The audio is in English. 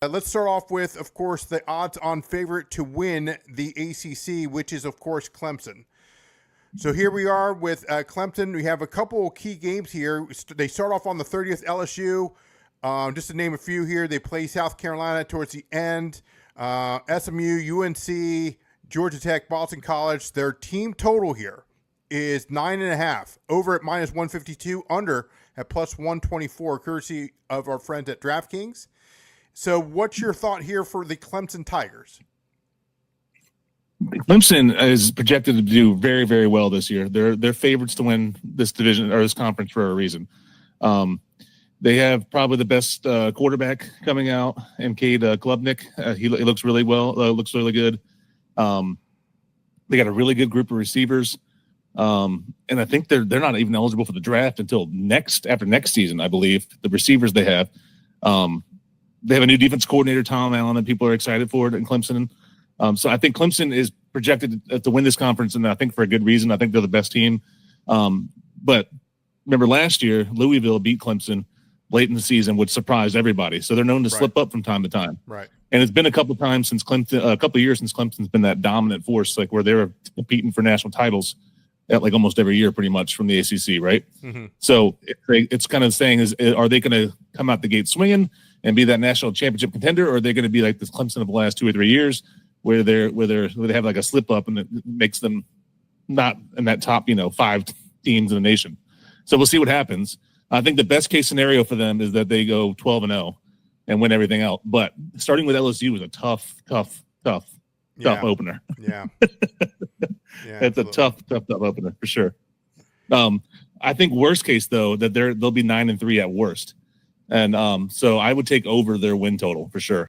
Let's start off with, of course, the odds-on favorite to win the ACC, which is, of course, Clemson. So here we are with Clemson. We have a couple of key games here. They start off on the 30th, LSU. Just to name a few here, they play South Carolina towards the end. SMU, UNC, Georgia Tech, Boston College. Their team total here is 9.5. Over at minus 152, under at plus 124, courtesy of our friends at DraftKings. So what's your thought here for the Clemson Tigers? Clemson is projected to do very, very well this year. They're favorites to win this division or this conference for a reason. They have probably the best quarterback coming out, Cade Klubnik. He looks really well. Looks really good. They got a really good group of receivers, and I think they're not even eligible for the draft until after next season. I believe the receivers they have. They have a new defense coordinator, Tom Allen, and people are excited for it in Clemson. So I think Clemson is projected to win this conference, and I think for a good reason. I think they're the best team. But remember last year, Louisville beat Clemson late in the season, which surprised everybody. So they're known to slip up from time to time. Right. And it's been a couple of times since Clemson, a couple of years since Clemson's been that dominant force, like where they're competing for national titles at like almost every year, pretty much from the ACC, right? Mm-hmm. So it's kind of saying are they going to come out the gate swinging and be that national championship contender, or are they going to be like this Clemson of the last 2 or 3 years, where they have like a slip up and it makes them not in that top 5 teams in the nation? So we'll see what happens. I think the best case scenario for them is that they go 12-0 and win everything out. But starting with LSU is a tough opener. Yeah, it's a tough opener for sure. I think worst case though that they'll be 9-3 at worst. And so I would take over their win total for sure.